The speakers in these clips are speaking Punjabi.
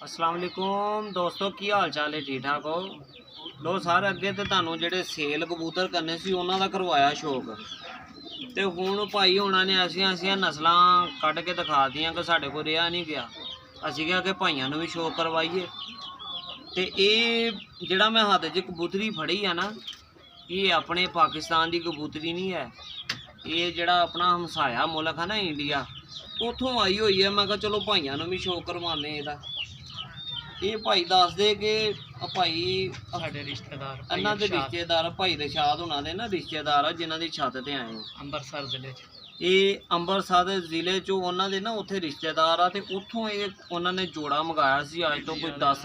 अस्सलाम वालेकुम दोस्तों, की हाल चाल है? ठीक ठाक हो? लो सर, अगे तो तुहानू जेडे सेल कबूतर करने सी उन्हां दा करवाया शौक, तो हुण भाई होना ने ऐसियां ऐसियां नस्लां कढ के दिखा दियां कि साडे कोल रिहा नहीं गया। असीं कहा कि भाइयों नूं भी शौक करवाइए। तो ये जिहड़ा मैं हत्थ च कबूतरी फड़ी है ना, ये अपने पाकिस्तान की कबूतरी नहीं है, ये जिहड़ा अपना हमसाया मुल्क है ना इंडिया, उतों आई हुई है। मैं कहा चलो भाइयों नूं भी शौक करवाने इहदा। ਇਹ ਭਾਈ ਦੱਸਦੇ ਕਿ ਭਾਈ ਸਾਡੇ ਰਿਸ਼ਤੇਦਾਰ ਇਹਨਾਂ ਦੇ ਰਿਸ਼ਤੇਦਾਰ ਭਾਈ ਰਸ਼ਾਦ ਉਹਨਾਂ ਦੇ ਨਾ ਰਿਸ਼ਤੇਦਾਰ ਆ ਜਿਨ੍ਹਾਂ ਦੀ ਛੱਤ ਤੇ ਆਏ ਅੰਮ੍ਰਿਤਸਰ ਜ਼ਿਲ੍ਹੇ 'ਚ। ਇਹ ਅੰਮ੍ਰਿਤਸਰ ਜ਼ਿਲ੍ਹੇ 'ਚੋਂ ਉਹਨਾਂ ਦੇ ਨਾ ਉੱਥੇ ਰਿਸ਼ਤੇਦਾਰ ਆ, ਤੇ ਉੱਥੋਂ ਇਹ ਉਹਨਾਂ ਨੇ ਜੋੜਾ ਮੰਗਾਇਆ ਸੀ ਅੱਜ ਤੋਂ ਕੋਈ 10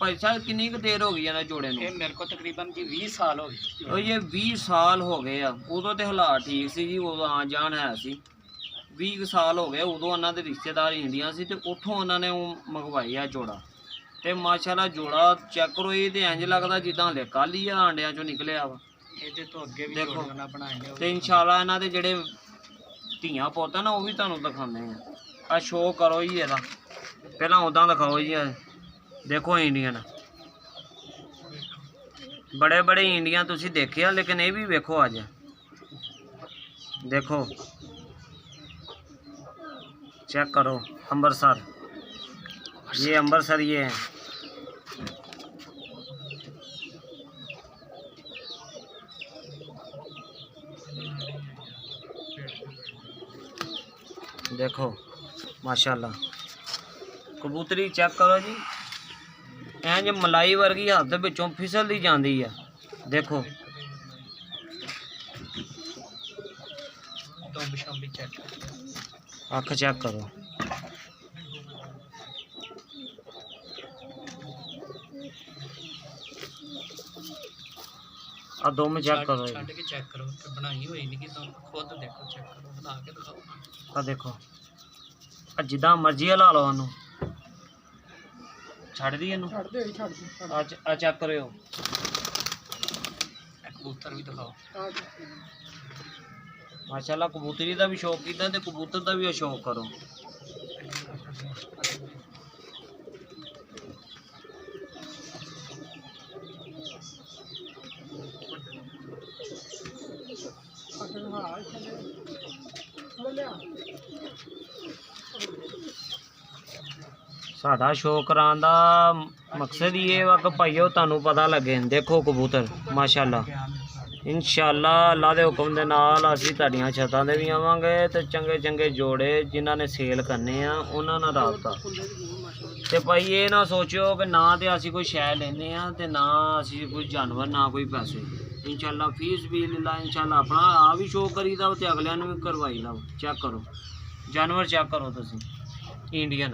ਭਾਈ ਸਾਹਿਬ ਕਿੰਨੀ ਕੁ ਦੇਰ ਹੋ ਗਈ ਇਹਨਾਂ ਜੋੜੇ ਨੂੰ? ਇਹ ਮੇਰੇ ਕੋਲ ਤਕਰੀਬਨ ਜੀ 20 ਸਾਲ ਹੋ ਗਏ। ਉਹ ਇਹ 20 ਸਾਲ ਹੋ ਗਏ ਆ। ਉਦੋਂ ਤੇ ਹਾਲਾਤ ਠੀਕ ਸੀ ਜੀ, ਉਦੋਂ ਆ ਜਾਣ ਹੈ ਸੀ। 20 ਸਾਲ ਹੋ ਗਏ। ਉਦੋਂ ਉਹਨਾਂ ਦੇ ਰਿਸ਼ਤੇਦਾਰ ਇੰਡੀਆ ਸੀ, ਤੇ ਉੱਥੋਂ ਉਹਨਾਂ ਨੇ ਉਹ ਮੰਗਵਾਈ ਆ ਜੋੜਾ। ਤੇ ਮਾਸ਼ਾਅੱਲਾ ਜੋੜਾ ਚੈੱਕ ਕਰੋ, ਇਹ ਤੇ ਇੰਜ ਲੱਗਦਾ ਜਿੱਦਾਂ ਹਲੇ ਕੱਲ੍ਹ ਹੀ ਆ ਆਂਡਿਆਂ ਚੋਂ ਨਿਕਲਿਆ ਵਾ। ਇਹਦੇ ਤੋਂ ਅੱਗੇ ਵੀ ਦੇਖੋ ਜੋੜੀਆਂ ਬਣਾਏ ਨੇ, ਤੇ ਇਨਸ਼ਾਅੱਲਾ ਇਹਨਾਂ ਦੇ ਜਿਹੜੇ ਧੀਆਂ ਪੁੱਤ ਆ ਨਾ ਉਹ ਵੀ ਤੁਹਾਨੂੰ ਦਿਖਾਉਂਦੇ ਆ ਸ਼ੋਅ ਕਰੋ ਜੀ ਇਹਦਾ। ਪਹਿਲਾਂ ਉੱਦਾਂ ਦਿਖਾਓ ਜੀ। ਦੇਖੋ ਇੰਡੀਅਨ बड़े बड़े इंडिया तुसी देखे आ, लेकिन ये भी वेखो अज देखो चेक करो। अमृतसर, ये अमृतसर ये है। देखो माशाल्लाह कबूतरी चेक करो जी, इंज मलाई वर्गी हथ विचों फिसलदी जांदी है। देखो अख चेक करो। आ दुम चेक करो, छड्ड के चेक करो कि बनाई हुई नहीं कि खुद देखो, चेक करो, बना के दिखाओ। आ देखो आ जिदा मर्जी हिला लो इनू, छड़ दी इनू, आ चेक करो। कबूतर भी दिखाओ। माशाल्लाह कबूतरी का भी शौक कीता ते कबूतर का भी शौक करो। साडा शौक कराने का मकसद ये वा कि भाईओ तुहानू पता लगे। देखो कबूतर माशाल्लाह, इंशाअल्लाह अल्लाह के हुक्म दे नाल असीं तुहाडीआं छत्तां ते भी आवांगे, ते चंगे चंगे जोड़े जिन्हां ने सेल करने आ उन्हां नाल राबता। ते भाई ये ना सोचो कि ना तो असीं कोई शै लैने आ ते ना असीं कोई जानवर, ना कोई पैसे। इंशाअल्लाह फीस भी ला, इंशाअल्लाह अपना आ भी शौक करीदा ते अगलियां नूं भी करवाई दा। चेक करो जानवर, चेक करो तुसीं इंडियन।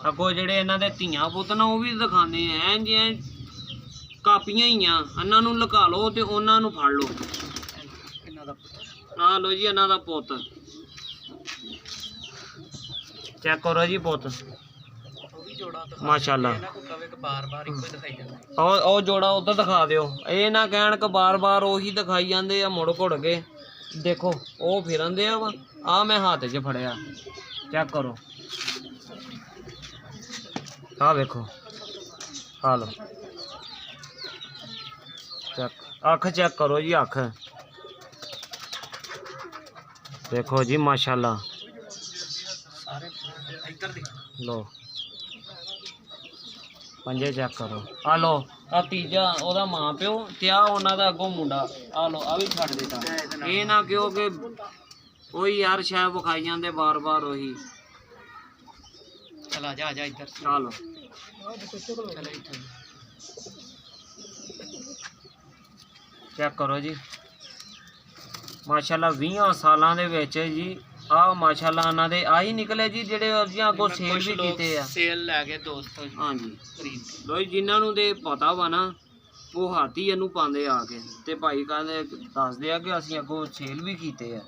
अगो जेडे इन्हां दे धीआं पुत्त ना वो भी दिखाने हैं जे कापियां ही आ, इन्हां नूं लुका लो ते उन्हां नूं फड़ लो। आ लो जी इन्हां दा पुत्त चेक करो जी, पुत्त माशाल्लाह। ओ जोड़ा उधर दिखा दिओ, ये ना कहण कि बार बार ओही दिखाई जांदे आ मुड़ घुड़ के। देखो ओ फिरन दे वा, आ मैं हाथ च फड़िया। चेक करो, हाँ देखो, हाँ लो चेक, अख चेक करो जी, अख देखो जी माशाल्लाह। लो पंजे चेक करो। आ लो आ तीजा ओदा मां प्यो ते आ उन्हां दा अगों मुंडा। आ लो आ भी छड्ड दिता। ये ना क्यों कि कोई यार शायद विखाई जाते बार बार वही। चल आजा आजा इधर। चलो चेक करो जी माशाल्लाह 20 सालों दे विच जी आ माशाल्लाह इन्हां दे आ ही निकले जी जेडे अजियां अगों सेल भी कीते आ। सेल लै गए दोस्त। हाँ जी लो जिन्हां नूं दे पता वा ना वो हाथी इनू पांदे आके, ते भाई कहंदे दसदे आ कि असीं अगों सेल भी कीते आ।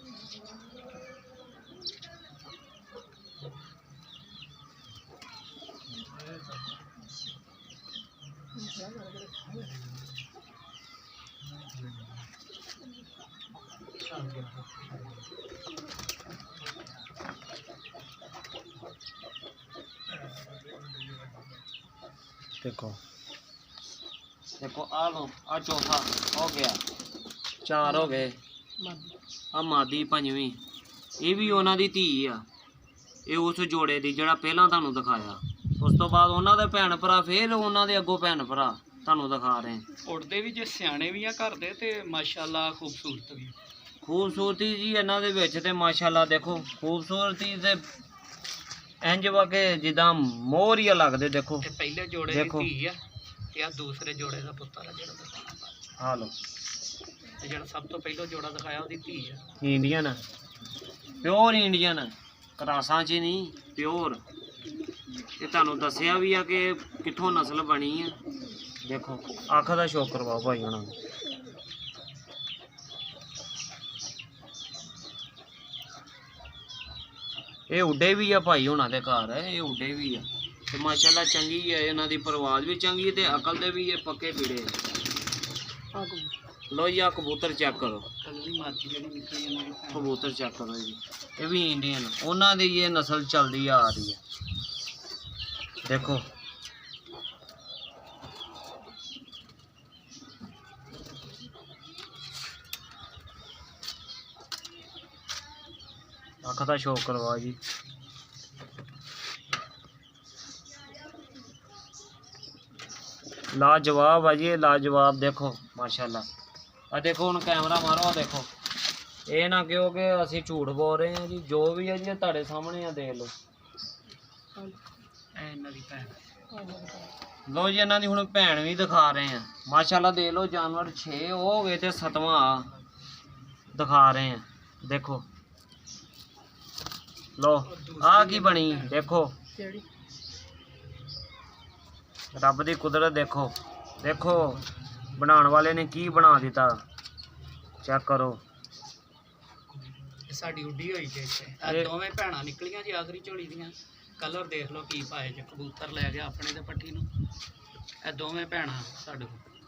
ਦੇਖੋ ਦੇਖੋ ਆ ਲੋ ਆ ਚੌਥਾ ਹੋ ਗਿਆ, 4 ਹੋ ਗਏ, ਆ ਮਾਦੀ ਪੰਜਵੀਂ, ਇਹ ਵੀ ਉਹਨਾਂ ਦੀ ਧੀ ਆ। ਇਹ ਉਸ ਜੋੜੇ ਦੀ ਜਿਹੜਾ ਪਹਿਲਾਂ ਤੁਹਾਨੂੰ ਦਿਖਾਇਆ। ਉਸ ਤੋਂ ਬਾਅਦ ਉਹਨਾਂ ਦੇ ਭੈਣ ਭਰਾ, ਫਿਰ ਉਹਨਾਂ ਦੇ ਅੱਗੋਂ ਭੈਣ ਭਰਾ ਤੁਹਾਨੂੰ ਦਿਖਾ ਰਹੇ। ਉੜਦੇ ਵੀ ਜੇ ਸਿਆਣੇ ਵੀ ਆ ਘਰ ਦੇ ਤੇ ਮਾਸ਼ਾਅੱਲਾ ਖੂਬਸੂਰਤ ਵੀ। ਖੂਬਸੂਰਤੀ ਜੀ ਇਹਨਾਂ ਦੇ ਵਿੱਚ ਤੇ ਮਾਸ਼ਾਅੱਲਾ ਦੇਖੋ, ਖੂਬਸੂਰਤੀ ਤੇ ਇੰਜ ਵਾ ਕਿ ਜਿੱਦਾਂ ਮੋਹਰ ਹੀ ਲੱਗਦੇ। ਦੇਖੋ ਤੇ ਪਹਿਲੇ ਜੋੜੇ ਦੀ ਧੀ ਆ ਤੇ ਆ ਦੂਸਰੇ ਜੋੜੇ ਦਾ ਪੁੱਤਰ ਆ ਜਿਹੜਾ ਦਿਖਾਉਣਾ। ਆ ਲੋ, ਤੇ ਜਿਹੜਾ ਸਭ ਤੋਂ ਪਹਿਲਾਂ ਜੋੜਾ ਦਿਖਾਇਆ ਉਹਦੀ ਧੀ ਆ। ਇੰਡੀਅਨ, ਪਿਓਰ ਇੰਡੀਅਨ, ਕਰਾਸਾਂ 'ਚ ਨਹੀਂ, ਪਿਓਰ। ਇਹ ਤੁਹਾਨੂੰ ਦੱਸਿਆ ਵੀ ਆ ਕਿ ਕਿੱਥੋਂ ਨਸਲ ਬਣੀ ਆ। ਦੇਖੋ ਅੱਖ ਦਾ ਸ਼ੌਕ ਕਰਵਾਓ ਭਾਈ ਉਹਨਾਂ ਨੂੰ। ਇਹ ਉੱਡੇ ਵੀ ਆ ਭਾਈ ਉਹਨਾਂ ਦੇ ਘਰ, ਇਹ ਉੱਡੇ ਵੀ ਆ ਤੇ ਮਾਸ਼ਾਅੱਲਾ ਚੰਗੀ ਹੈ। ਇਹਨਾਂ ਦੀ ਪਰਵਾਜ਼ ਵੀ ਚੰਗੀ ਹੈ ਤੇ ਅਕਲ ਦੇ ਵੀ ਇਹ ਪੱਕੇ ਪੀੜੇ। ਲੋ ਜੀ ਆ ਕਬੂਤਰ ਚੈੱਕ ਕਰੋ, ਕੱਲੀ ਮਾਦੀ ਜਿਹੜੀ ਨਿਕਲੀ ਇਹਨਾਂ ਦੀ ਭੈਣ। ਕਬੂਤਰ ਚੈੱਕ ਕਰੋ ਜੀ, ਇਹ ਵੀ ਇੰਡੀਅਨ, ਉਹਨਾਂ ਦੀ ਇਹ ਨਸਲ ਚੱਲਦੀ ਆ ਰਹੀ ਹੈ। ਦੇਖੋ ਅੱਖ ਦਾ ਸ਼ੌਕ ਕਰਵਾ ਜੀ। ਲਾਜਵਾਬ ਆ ਜੀ, ਇਹ ਲਾਜਵਾਬ। ਦੇਖੋ ਮਾਸ਼ਾਅੱਲਾ, ਆ ਦੇਖੋ ਹੁਣ ਕੈਮਰਾ ਮਾਰੋ, ਆ ਦੇਖੋ। ਇਹ ਨਾ ਕਿਉਂ ਕਿ ਅਸੀਂ ਝੂਠ ਬੋਲ ਰਹੇ ਹਾਂ ਜੀ, ਜੋ ਵੀ ਹੈ ਜੀ ਇਹ ਤੁਹਾਡੇ ਸਾਹਮਣੇ ਆ, ਦੇਖ ਲਓ। ਇਹ ਇਹਨਾਂ ਦੀ ਭੈਣ। ਲੋ ਜੀ ਇਹਨਾਂ ਦੀ ਹੁਣ ਭੈਣ ਵੀ ਦਿਖਾ ਰਹੇ ਆ। ਮਾਸ਼ਾਅੱਲਾ ਦੇਖ ਲਓ, ਜਾਨਵਰ 6 ਹੋ ਗਏ ਤੇ 7ਵਾਂ ਦਿਖਾ ਰਹੇ ਆ। ਦੇਖੋ ਲੋ ਆ ਕੀ ਬਣੀ, ਦੇਖੋ ਰੱਬ ਦੀ ਕੁਦਰਤ। ਦੇਖੋ ਦੇਖੋ ਬਣਾਉਣ ਵਾਲੇ ਨੇ ਕੀ ਬਣਾ ਦਿੱਤਾ, ਚੈੱਕ ਕਰੋ। ਇਹ ਸਾਡੀ ਉੱਡੀ ਹੋਈ ਜੇ ਇੱਥੇ। ਇਹ ਦੋਵੇਂ ਭੈਣਾਂ ਨਿਕਲੀਆਂ ਜੀ ਆਖਰੀ ਝੋਲੀ ਦੀਆਂ। ਕਲਰ ਦੇਖ ਲਓ ਕੀ ਪਾਏ ਜੇ, ਕਬੂਤਰ ਲੈ ਗਿਆ ਆਪਣੇ ਤੇ ਪੱਠੀ ਨੂੰ। ਇਹ ਦੋਵੇਂ ਭੈਣਾਂ ਸਾਡੇ ਕੋਲ।